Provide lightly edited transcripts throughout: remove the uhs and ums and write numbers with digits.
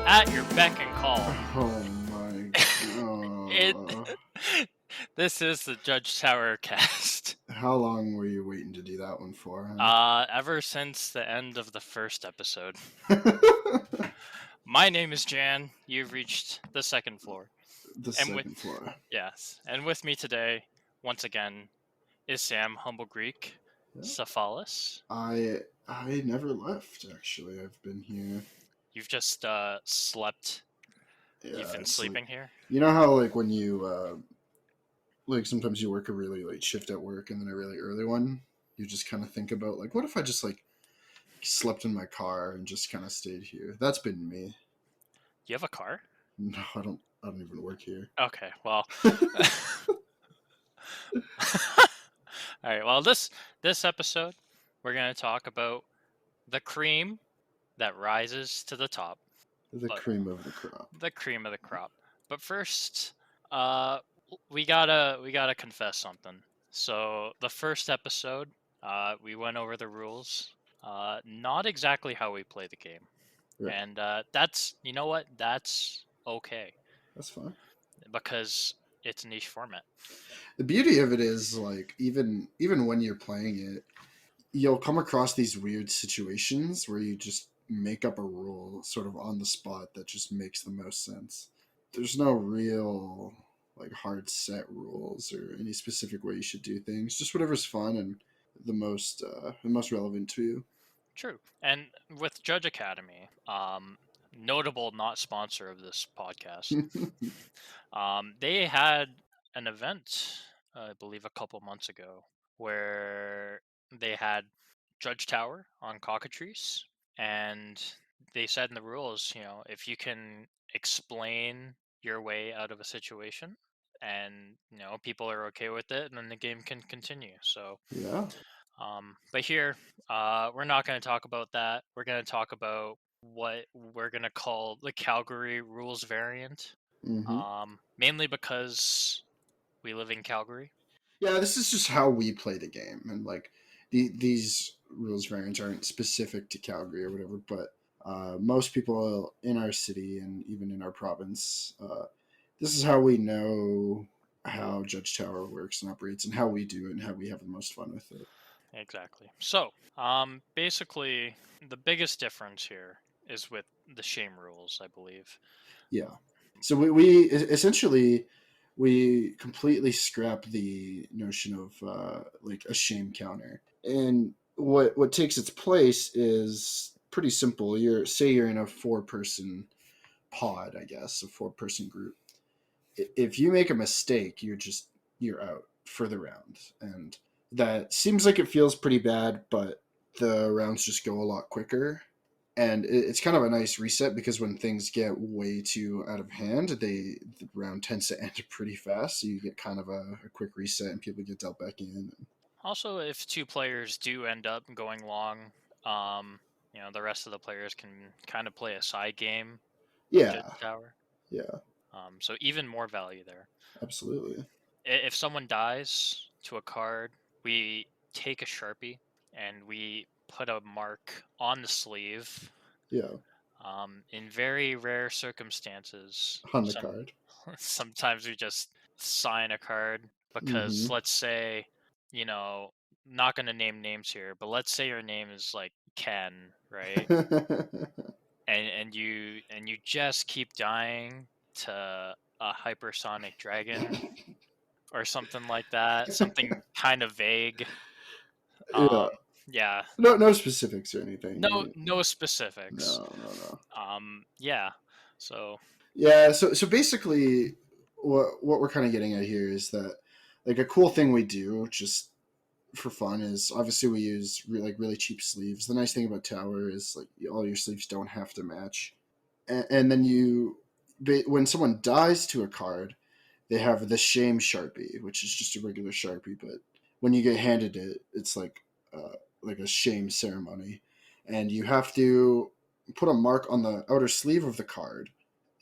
At your beck and call. Oh my It. god. This is the Judge Tower cast. How long were you waiting to do that one for, Ever since the end of the first episode. huh? My name is Jan. You've reached the second floor. The And with second floor. yes, and with me today, once again, is Sam Humble Greek, Yeah. Cephalus. I never left, actually. I've been here. You've just slept. Yeah, You've been it's sleeping like, here. you know how like when you like sometimes you work a really late shift at work and then a really early one, you just kind of think about like, what if I just like slept in my car and just kind of stayed here? That's been me. You have a car? No, I don't even work here. Okay, well. All right. Well, this episode, we're gonna talk about the cream that rises to the top. The But cream of the crop. the cream of the crop. But first, uh, we gotta confess something. So the first episode, we went over the rules. Not exactly how we play the game, Right. and that's you know what that's okay That's fine. because it's a niche format. The beauty of it is like even when you're playing it, you'll come across these weird situations where you just make up a rule sort of on the spot that just makes the most sense. There's no real like hard set rules or any specific way you should do things. Just whatever's fun and the most relevant to you. True. And with Judge Academy, notable not sponsor of this podcast, they had an event, I believe a couple months ago, where they had Judge Tower on cockatrice, and they said in the rules, if you can explain your way out of a situation, and people are okay with it, and then the game can continue. So, Yeah. but here, we're not going to talk about that. We're going to talk about what we're going to call the Calgary rules variant, Mm-hmm. mainly because we live in Calgary. Yeah, this is just how we play the game, and like these rules variants aren't specific to Calgary or whatever, but most people in our city and even in our province, this is how we know how Judge Tower works and operates, and how we do it, and how we have the most fun with it. Exactly. So, basically, the biggest difference here is with the shame rules, I believe. Yeah. So we essentially we completely scrap the notion of like a shame counter, and what takes its place is pretty simple. You're in a 4-person pod, I guess, a 4-person group. If you make a mistake, you're out for the round, and that seems like it feels pretty bad, but the rounds just go a lot quicker, and it's kind of a nice reset because when things get way too out of hand, the round tends to end pretty fast. So you get kind of a quick reset, and people get dealt back in. Also, if two players do end up going long, um, the rest of the players can kind of play a side game of Judge Yeah, Tower. yeah, So even more value there. absolutely. If someone dies to a card, we take a Sharpie and we put a mark on the sleeve. Yeah, In very rare circumstances, on the card. sometimes we just sign a card because Mm-hmm. let's say, you know, not going to name names here, but let's say your name is like Ken, right? And you just keep dying to a hypersonic dragon or something like that, something kind of vague. Yeah, Yeah, no specifics or anything. no specifics. No. Yeah. So Yeah, so basically, what we're kind of getting at here is that like a cool thing we do just for fun is obviously we use really cheap sleeves. The nice thing about Tower is like all your sleeves don't have to match, and then when someone dies to a card, they have the shame Sharpie, which is just a regular Sharpie, but when you get handed it, it's like a shame ceremony, and you have to put a mark on the outer sleeve of the card,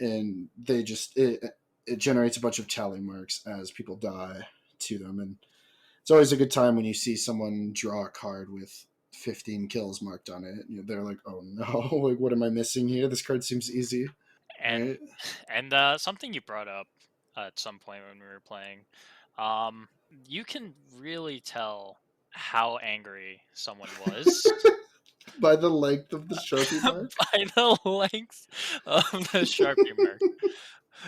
and it generates a bunch of tally marks as people die to them, and it's always a good time when you see someone draw a card with 15 kills marked on it. They're like, "Oh no, like what am I missing here? This card seems easy." And right? something you brought up at some point when we were playing, um, you can really tell how angry someone was By the length of the Sharpie mark. by the length of the Sharpie mark.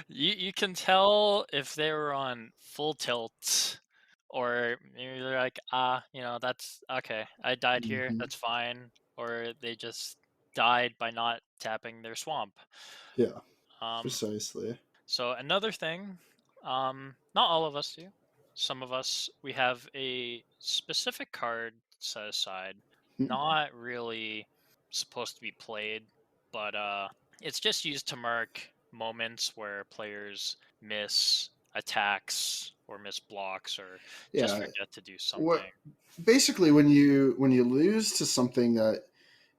You can tell if they were on full tilt, or maybe they're like, that's okay. I died here. Hmm. That's fine. Or they just died by not tapping their swamp. Yeah, Um, precisely. so another thing, not all of us do. Some of us, we have a specific card set aside, Hmm. not really supposed to be played, but it's just used to mark moments where players miss attacks or miss blocks or just Yeah. forget to do What something. basically when you lose to something that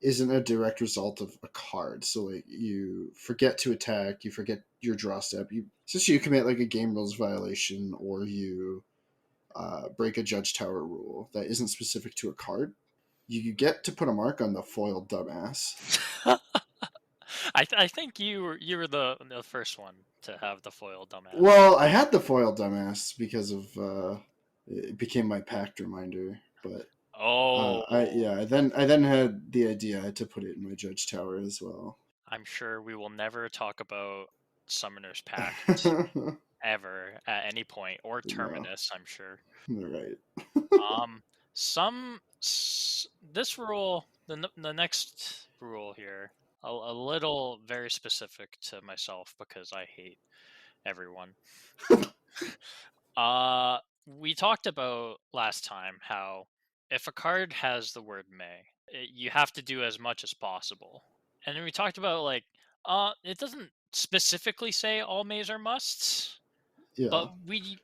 isn't a direct result of a card, so like you forget to attack, you forget your draw step, you commit like a game rules violation, or you break a judge tower rule that isn't specific to a card, you get to put a mark on the foiled dumbass. I think you were the first one to have the foil dumbass. Well, I had the foiled dumbass because of it became my pact reminder, but Oh, I then had the idea to put it in my judge tower as well. I'm sure we will never talk about Summoner's Pact ever at any point, or No, Terminus, I'm sure. right. Um, this rule, the next rule here, a little very specific to myself because I hate everyone. We talked about last time how if a card has the word may, you have to do as much as possible. And then we talked about like, it doesn't specifically say all mays are musts, Yeah. but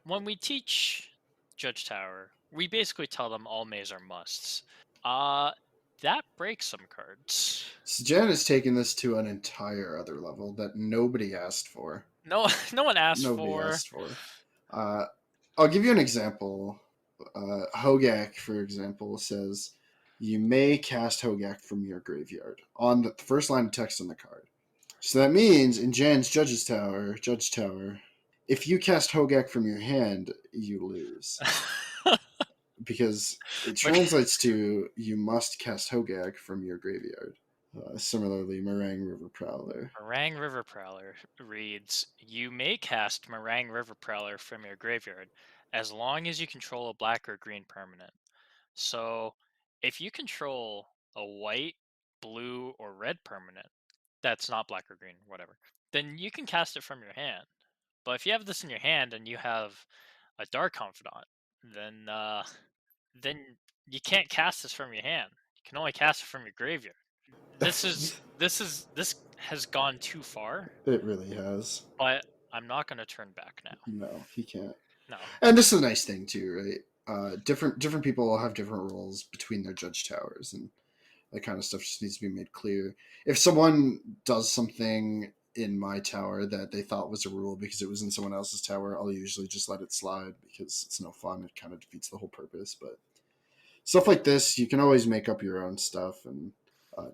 when we teach Judge Tower, we basically tell them all mays are musts. Uh, that breaks some cards. So Jen has taken this to an entire other level that nobody asked for. No, no one asked Nobody for. asked for. Uh, I'll give you an example. Hogak, for example, says you may cast Hogak from your graveyard on the first line of text on the card. So that means in Jan's Judge Tower, if you cast Hogak from your hand, you lose. Because it But translates to you must cast Hogak from your graveyard. Similarly, Meringue River Prowler. Meringue River Prowler reads, you may cast Meringue River Prowler from your graveyard as long as you control a black or green permanent. So if you control a white, blue, or red permanent that's not black or green, whatever, then you can cast it from your hand. But if you have this in your hand and you have a Dark Confidant, then you can't cast this from your hand. You can only cast it from your graveyard. This has gone too far, It really has. but I'm not going to turn back now. No, he can't. No. And this is a nice thing too, right? Different people have different roles between their judge towers, and that kind of stuff just needs to be made clear. If someone does something in my tower that they thought was a rule because it was in someone else's tower, I'll usually just let it slide because it's no fun. It kind of defeats the whole purpose. But stuff like this, you can always make up your own stuff and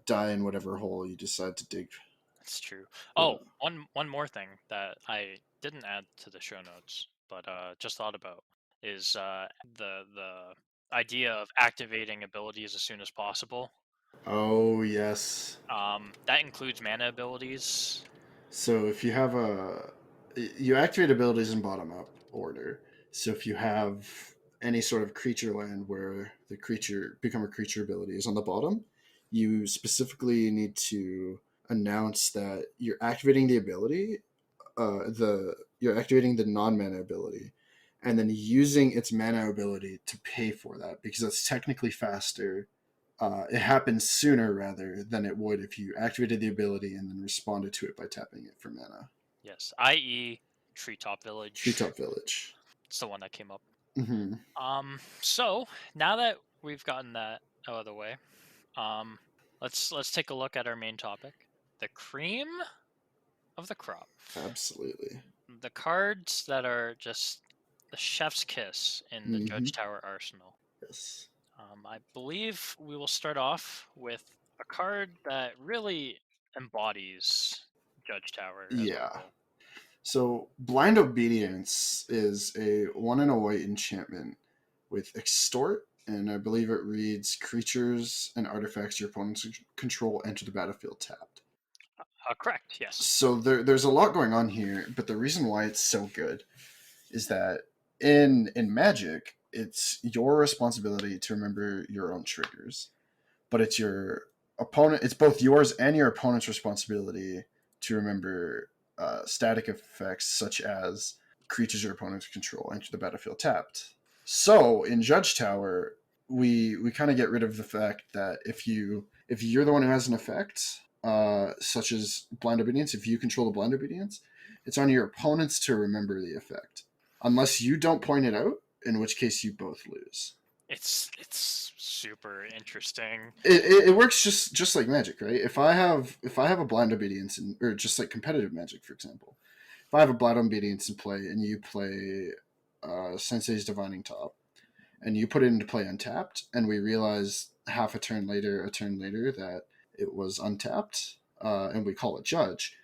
die in whatever hole you decide to dig. That's true. Yeah. Oh, one more thing that I didn't add to the show notes, but just thought about is the idea of activating abilities as soon as possible. Oh yes. That includes mana abilities. So if you have you activate abilities in bottom up order. So if you have any sort of creature land where the creature become a creature ability is on the bottom, you specifically need to announce that you're activating the ability, you're activating the non mana ability, and then using its mana ability to pay for that because that's technically faster. It happens sooner rather than it would if you activated the ability and then responded to it by tapping it for mana. Yes, i.e., Treetop Village. Treetop Village. It's the one that came up. Mm-hmm. So now that we've gotten that out of the way, um, let's take a look at our main topic, the cream of the crop. Absolutely. The cards that are just the chef's kiss in the Mm-hmm. Judge Tower arsenal. Yes. I believe we will start off with a card that really embodies Judge Tower as a Yeah. whole. So Blind Obedience is a 1 and a white enchantment with Extort, and I believe it reads creatures and artifacts your opponents control enter the battlefield tapped. Correct. Yes. So there's a lot going on here, but the reason why it's so good is that in Magic, it's your responsibility to remember your own triggers, but it's your opponent. It's both yours and your opponent's responsibility to remember static effects such as creatures your opponents control enter the battlefield tapped. So in Judge Tower, we kind of get rid of the fact that if you're the one who has an effect, such as blind obedience, if you control the blind obedience, it's on your opponents to remember the effect, unless you don't point it out, in which case you both lose. It's super interesting. It works just like Magic, right? If I have a blind obedience or just like competitive Magic, for example, if I have a blind obedience in play and you play Sensei's Divining Top, and you put it into play untapped, and we realize a turn later that it was untapped, and we call it Judge,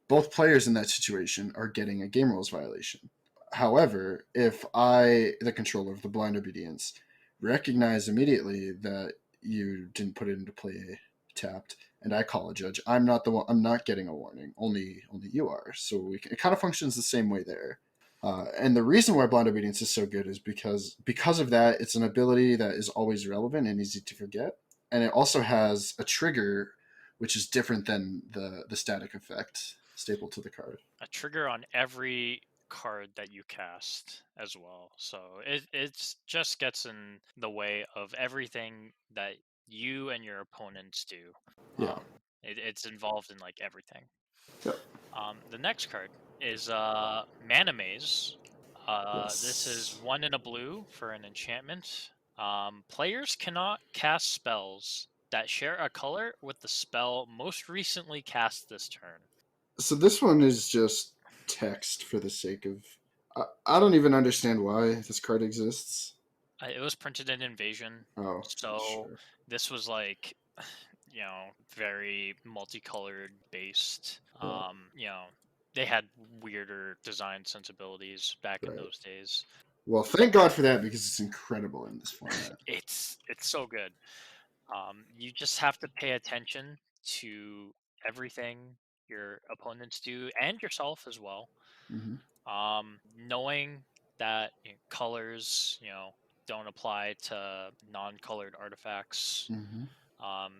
both players in that situation are getting a game rules violation. However, if I, the controller of the blind obedience, recognize immediately that you didn't put it into play tapped, and I call a Judge, I'm not the one. I'm not getting a warning. Only you are. So it kind of functions the same way there. And the reason why blind obedience is so good is because of that. It's an ability that is always relevant and easy to forget, and it also has a trigger, which is different than the static effect staple to the card. A trigger on every card that you cast as well. So it's just gets in the way of everything that you and your opponents do. Yeah. It's involved in like everything. Yep. The next card is Mana Maze. This is Yes. 1 and a blue for an enchantment. Players cannot cast spells that share a color with the spell most recently cast this turn. So this one is just text for the sake of. I don't even understand why this card exists. It was printed in Invasion, Oh, so sure. this was like, very multicolored based. Yeah. They had weirder design sensibilities back in Right. those days. Well, thank God for that because it's incredible in this format. It's so good. You just have to pay attention to everything your opponents do and yourself as well. Mm-hmm. Knowing that colors, don't apply to non-colored artifacts. Mm-hmm.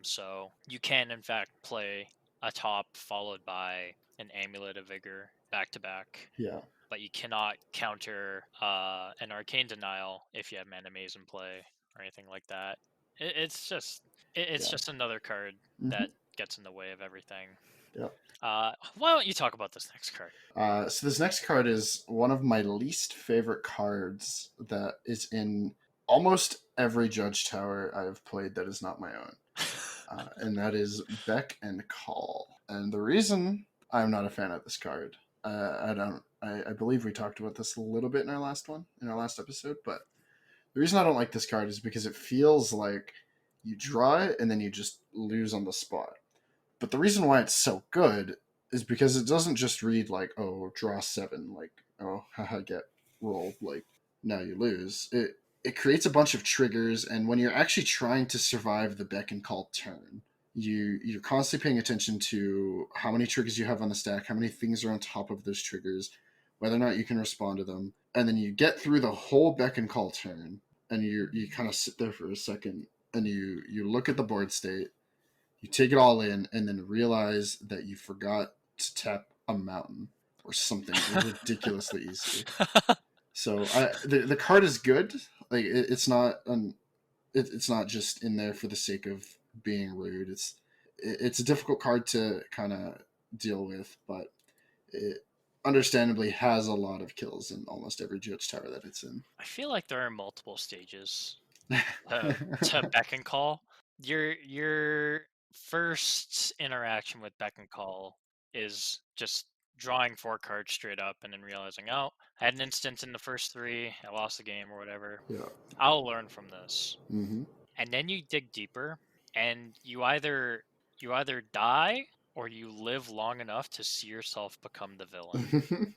So you can in fact play a top followed by an Amulet of Vigor back to back, Yeah. but you cannot counter an Arcane Denial if you have Mana Maze in play or anything like that. It's just it's Yeah. just another card Mm-hmm. that gets in the way of everything. Yeah. Why don't you talk about this next card? So this next card is one of my least favorite cards that is in almost every Judge Tower I have played that is not my own, and that is Beck and Call. And the reason I'm not a fan of this card, I don't. I believe we talked about this a little bit in our last episode, but the reason I don't like this card is because it feels like you draw it and then you just lose on the spot. But the reason why it's so good is because it doesn't just read like, oh, draw 7, like, oh, haha, get rolled, like, now you lose. It creates a bunch of triggers, and when you're actually trying to survive the Beck and Call turn, you're constantly paying attention to how many triggers you have on the stack, how many things are on top of those triggers, whether or not you can respond to them, and then you get through the whole Beck and Call turn, and you kind of sit there for a second, and you look at the board state, you take it all in, and then realize that you forgot to tap a mountain or something ridiculously easy. So the card is good. Like it's not it's not just in there for the sake of being rude. It's a difficult card to kind of deal with, but it understandably has a lot of kills in almost every Judge Tower that it's in. I feel like there are multiple stages to Beck and Call. Your first interaction with Beck and Call is just drawing 4 cards straight up and then realizing, oh, I had an instance in the first 3, I lost the game or whatever. Yeah. I'll learn from this. Mm-hmm. And then you dig deeper and you either die or you live long enough to see yourself become the villain.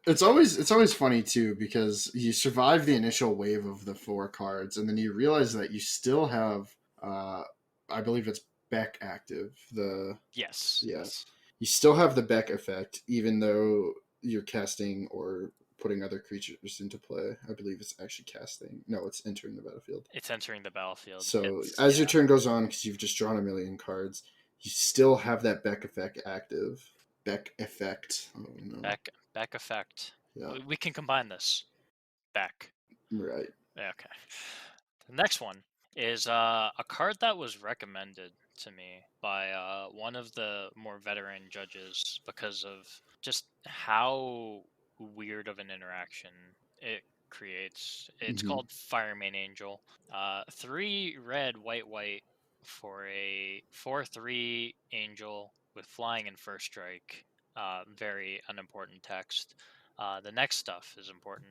It's always funny too because you survive the initial wave of the 4 cards, and then you realize that you still have, uh, I believe it's Beck active. The Yes, Yeah, yes. you still have the Beck effect, even though you're casting or putting other creatures into play. I believe it's actually casting. No, it's entering the battlefield. It's entering the battlefield. So It's as your yeah. turn goes on, because you've just drawn a million cards, you still have that Beck effect active. Beck effect. Oh no. Back effect. Yeah. We can combine this. Back. Right. Yeah, okay. The next one is a card that was recommended to me by one of the more veteran judges because of just how weird of an interaction it creates. It's Mm-hmm. called Fireman Angel. 3 red, white, white for a 4/3 angel with flying and first strike. Very unimportant text. The next stuff is important.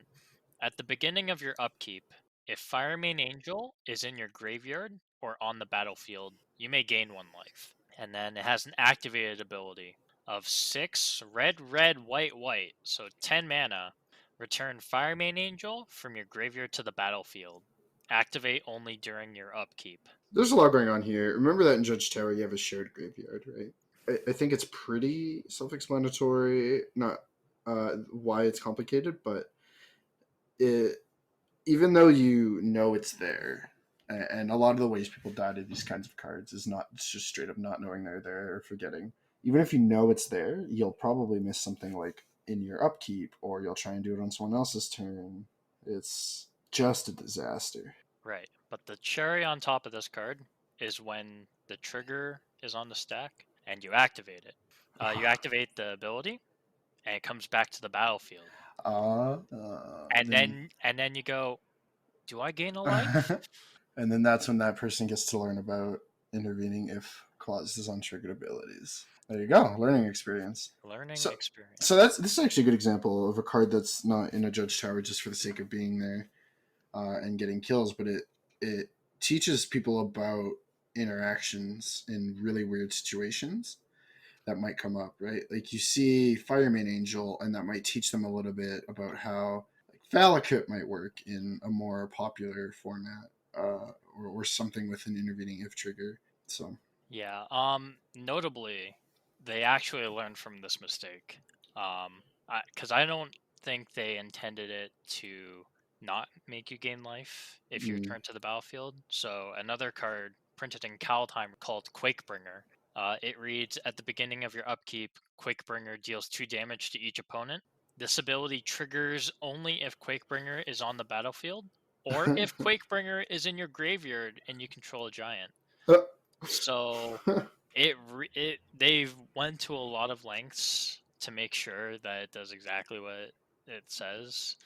At the beginning of your upkeep, if Fireman Angel is in your graveyard or on the battlefield, you may gain 1 life. And then it has an activated ability of 6 red, red, white, white, so 10 mana. Return Fireman Angel from your graveyard to the battlefield. Activate only during your upkeep. There's a lot going on here. Remember that in Judge Tower you have a shared graveyard, right? I think it's pretty self-explanatory. Not why it's complicated, but it even though you know it's there, and a lot of the ways people die to these kinds of cards is not it's just straight up not knowing they're there or forgetting. Even if you know it's there, you'll probably miss something like in your upkeep, or you'll try and do it on someone else's turn. It's just a disaster. Right. But the cherry on top of this card is when the trigger is on the stack and you activate it. You activate the ability and it comes back to the battlefield. And Then then you go, do I gain a life? and then that's when that person gets to learn about intervening if clauses on triggered abilities. There you go, learning experience. Learning So, experience. so this is actually a good example of a card that's not in a judge tower just for the sake of being there and getting kills, but it teaches people about interactions in really weird situations that might come up, right? Like you see Fireman Angel, and that might teach them a little bit about how like Valakut might work in a more popular format, or something with an intervening if trigger. So Yeah. Notably, they actually learned from this mistake. Because I don't think they intended it to not make you gain life if you mm, return to the battlefield. So another card printed in Kaldheim called Quakebringer. It reads, at the beginning of your upkeep, Quakebringer deals 2 damage to each opponent. This ability triggers only if Quakebringer is on the battlefield, or if Quakebringer is in your graveyard and you control a giant. So it they've went to a lot of lengths to make sure that it does exactly what it says.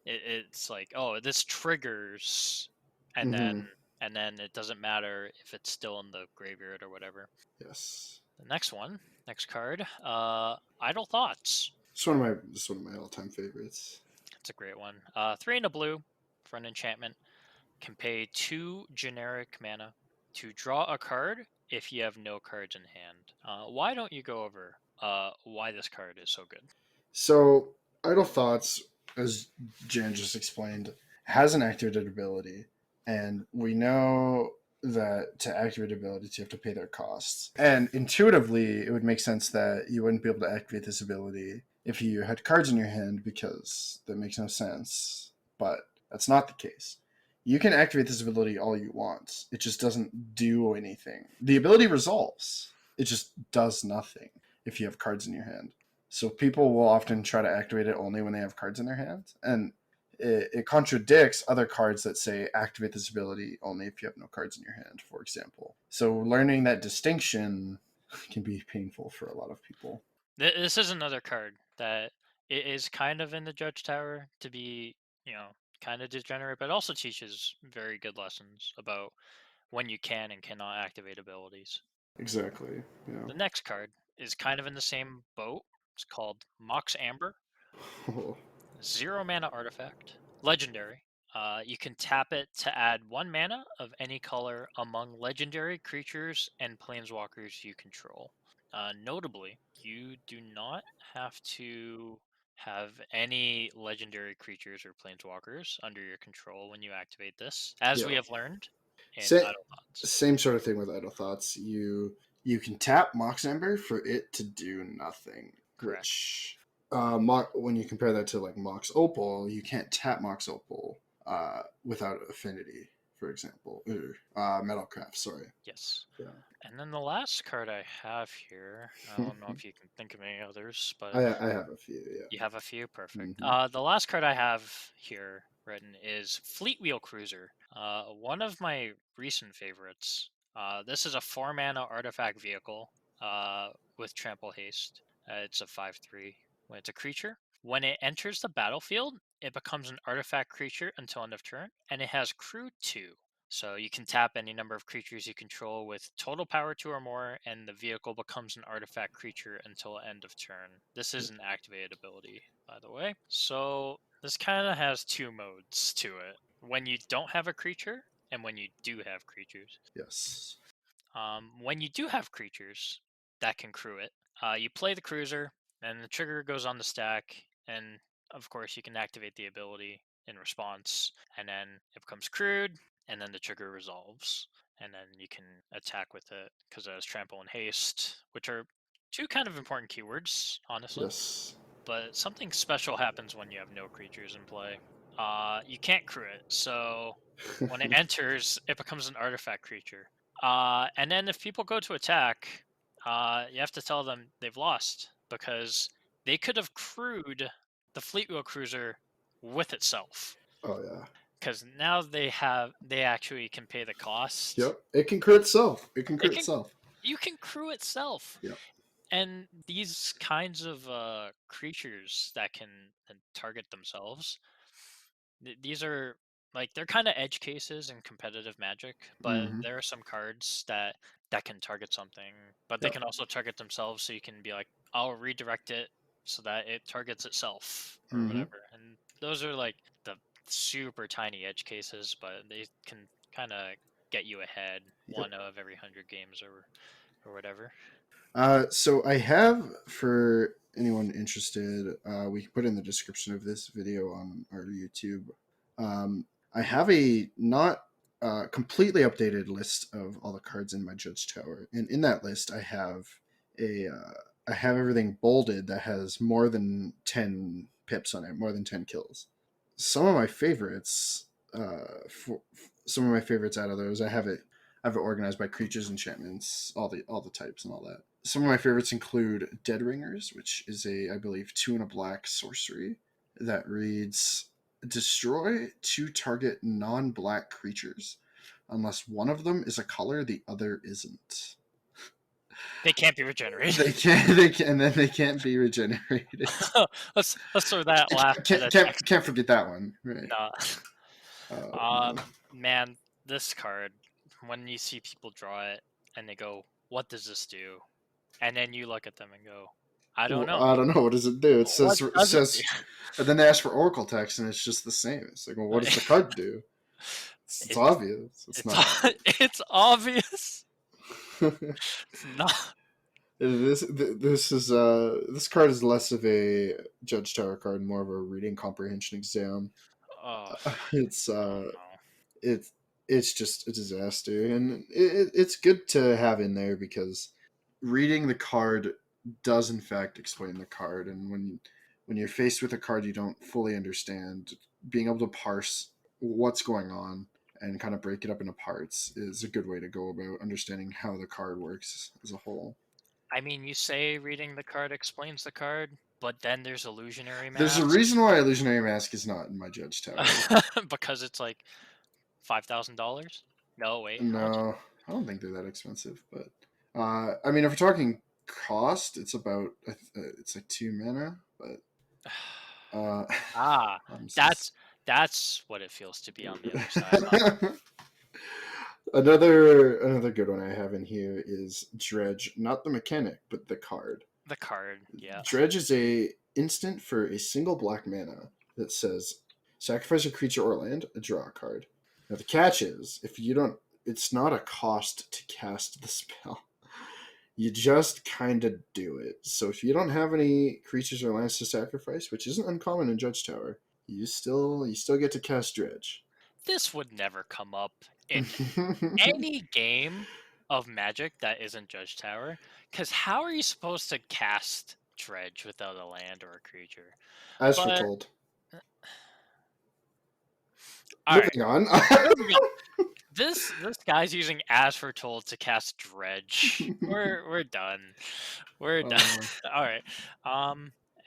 It's like, oh, this triggers, and then mm-hmm. it doesn't matter if it's still in the graveyard or whatever. Yes, The next card, Idle Thoughts. it's one of my all time favorites. It's a great one. 3 and a blue for an enchantment. Can pay 2 generic mana to draw a card if you have no cards in hand. Why don't you go over why this card is so good? So Idle Thoughts, as Jan just explained, has an activated ability, and we know that to activate abilities you have to pay their costs. And intuitively, it would make sense that you wouldn't be able to activate this ability if you had cards in your hand because that makes no sense. But that's not the case. You can activate this ability all you want. It just doesn't do anything. The ability resolves. It just does nothing if you have cards in your hand. So people will often try to activate it only when they have cards in their hands, and it contradicts other cards that say activate this ability only if you have no cards in your hand, for example. So learning that distinction can be painful for a lot of people. This is another card that it is kind of in the Judge Tower to be, kind of degenerate, but also teaches very good lessons about when you can and cannot activate abilities. Exactly. Yeah. The next card is kind of in the same boat. It's called Mox Amber. Oh. 0 mana artifact. Legendary. You can tap it to add 1 mana of any color among legendary creatures and planeswalkers you control. Notably, you do not have to have any legendary creatures or planeswalkers under your control when you activate this, as Yeah. we have learned in Sa- Idle Thoughts. Same sort of thing with Idle Thoughts. You can tap Mox Amber for it to do nothing, Correct. which when you compare that to like Mox Opal, you can't tap Mox Opal without affinity, for example, or Metalcraft. Sorry. Yes. Yeah. And then the last card I have here, I don't know if you can think of any others, but I have a few. you have a few. Perfect. Yeah. The last card I have here written is Fleetwheel Cruiser. One of my recent favorites. This is a 4 mana artifact vehicle with Trample Haste. It's a 5/3. When it's a creature, when it enters the battlefield, it becomes an artifact creature until end of turn, and it has Crew 2. So you can tap any number of creatures you control with total power 2 or more, and the vehicle becomes an artifact creature until end of turn. This is an activated ability, by the way. So this kind of has two modes to it. When you don't have a creature, and when you do have creatures. Yes. When you do have creatures that can crew it, you play the cruiser, and the trigger goes on the stack, and of course you can activate the ability in response, and then it becomes crewed, and then the trigger resolves, and then you can attack with it because it has trample and haste, which are two kind of important keywords, honestly. Yes. But something special happens when you have no creatures in play. You can't crew it, so when it enters, it becomes an artifact creature. And then if people go to attack, you have to tell them they've lost because they could have crewed the Fleetwheel Cruiser with itself. Oh yeah. Because now they actually can pay the cost. Yep. It can crit itself. It can It crit can itself. You can crew itself. Yep. And these kinds of creatures that can target themselves, these are like they're kind of edge cases in competitive Magic, but Mm-hmm. there are some cards that can target something, but they Yep. can also target themselves. So you can be like, I'll redirect it so that it targets itself or Mm-hmm. whatever. And those are like the super tiny edge cases, but they can kind of get you ahead Yep. one of every 100 games or whatever. So I have, for anyone interested, we can put in the description of this video on our YouTube. Um, I have a not completely updated list of all the cards in my Judge Tower, and in that list, I have everything bolded that has more than 10 pips on it, more than 10 kills. Some of my favorites, some of my favorites out of those, I have it organized by creatures, enchantments, all the types and all that. Some of my favorites include Dead Ringers, which is I believe 2 and a black sorcery that reads: destroy 2 target non-black creatures, unless one of them is a color the other isn't. They can't be regenerated. And then they can't be regenerated. let's throw that last bit of text. Can't forget that one, right? No. No. Man, this card, when you see people draw it and they go, "What does this do?" and then you look at them and go, "I don't Well, know. I don't know. What does it do? What does it do?" And then they ask for Oracle text, and it's just the same. It's like, well, what does the card do? It's it's obvious. It's it's not. it's obvious. It's not. This card is less of a Judge Tower card, more of a reading comprehension exam. Oh, It's oh no. it's it's just a disaster, and it's good to have in there because reading the card does in fact explain the card, and when you're faced with a card you don't fully understand, being able to parse what's going on and kind of break it up into parts is a good way to go about understanding how the card works as a whole. I mean, you say reading the card explains the card, but then there's Illusionary There's a Mask reason why Illusionary Mask is not in my Judge Tower. because it's like $5,000. No, wait, how much? No, I don't think they're that expensive, but I mean, if we're talking cost, it's about it's like 2 mana, but uh, Ah, I'm just... that's what it feels to be on the other side. Huh? Another good one I have in here is Dredge, not the mechanic, but the card. The card, yeah. Dredge is a instant for a single black mana that says sacrifice a creature or land, draw a card. Now the catch is if you don't, it's not a cost to cast the spell. you just kind of do it. So if you don't have any creatures or lands to sacrifice, which isn't uncommon in Judge Tower, you still get to cast Dredge. This would never come up in any game of Magic that isn't Judge Tower, because how are you supposed to cast Dredge without a land or a creature? As But foretold. all right, Moving on. moving on. This guy's using As Foretold to cast Dredge. We're done. We're done. All right.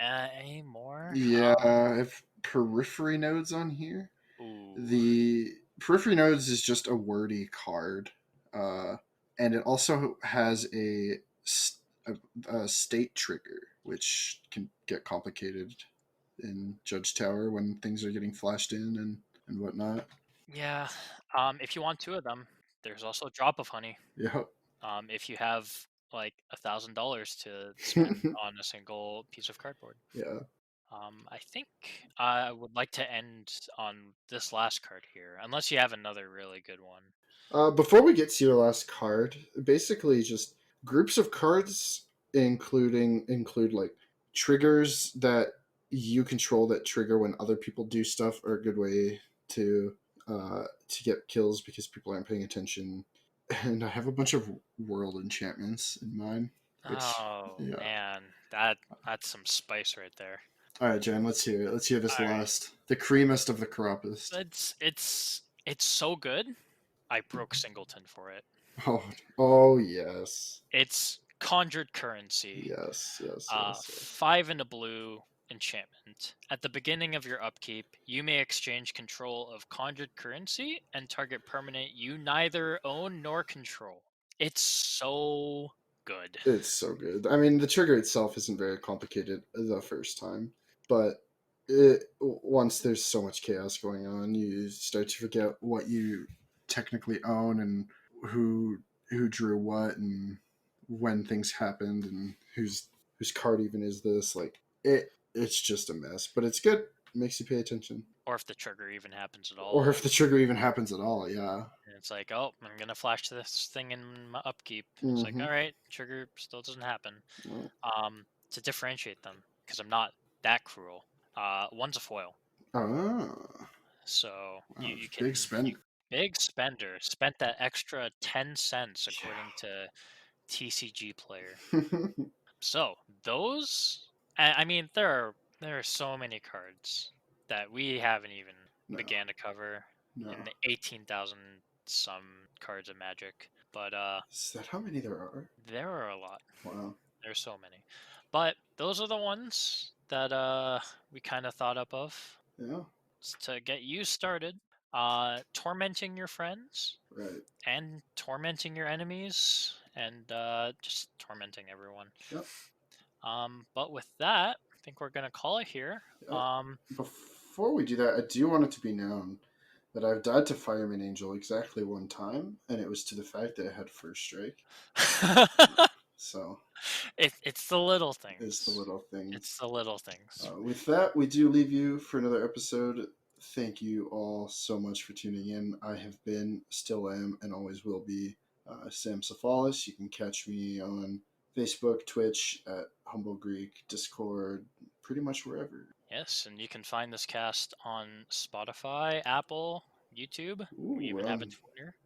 Any more? Yeah, if Periphery Nodes on here. Ooh. The Periphery Nodes is just a wordy card, uh, and it also has a state trigger, which can get complicated in Judge Tower when things are getting flashed in and whatnot. Yeah. If you want two of them, there's also Drop of Honey. Yep. If you have like $1,000 to spend on a single piece of cardboard. Yeah. I think I would like to end on this last card here, unless you have another really good one. Before we get to your last card, basically just groups of cards include like triggers that you control that trigger when other people do stuff are a good way to get kills because people aren't paying attention. And I have a bunch of world enchantments in mine. Which Oh yeah. man, that's some spice right there. All right, Jen, let's hear it. Let's hear this All right. last. The creamest of the corruptest. It's so good. I broke Singleton for it. Oh yes. It's Conjured Currency. Yes. 5 and a blue enchantment. At the beginning of your upkeep, you may exchange control of Conjured Currency and target permanent you neither own nor control. It's so good. It's so good. I mean, the trigger itself isn't very complicated the first time, but once there's so much chaos going on, you start to forget what you technically own and who drew what and when things happened and whose card even is this. Like it's just a mess, but it's good. It makes you pay attention. Or if the trigger even happens at all. Or if the trigger even happens at all, yeah. And it's like, oh, I'm going to flash this thing in my upkeep. And it's like, all right, trigger still doesn't happen. To differentiate them, because I'm not that cruel, one's a foil. So wow, you can... Big spend. Big spender. Spent that extra 10 cents according to TCG Player. So those... I mean, there are so many cards that we haven't even began to cover in the 18,000 some cards of Magic. But is that how many there are? There are a lot. Wow. There's so many. But those are the ones that we kind of thought up of. Yeah. To get you started, tormenting your friends. Right. And tormenting your enemies. And just tormenting everyone. Yep. But with that, I think we're going to call it here. Before we do that, I do want it to be known that I've died to Fireman Angel exactly one time, and it was to the fact that it had first strike. So it's the little things. It's the little things. It's the little things. With that, we do leave you for another episode. Thank you all so much for tuning in. I have been, still am, and always will be Sam Cephalis. You can catch me on Facebook, Twitch, at Humble Greek, Discord, pretty much wherever. Yes, and you can find this cast on Spotify, Apple, YouTube. We even have a Twitter.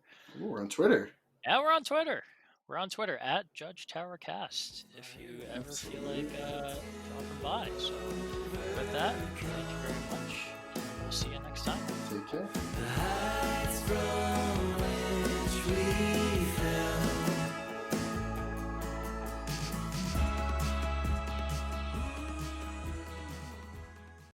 Ooh, we're on Twitter. Yeah, we're on Twitter. We're on Twitter at Judge Tower Cast if you ever feel like dropping by. So with that, thank you very much. We'll see you next time. Take care.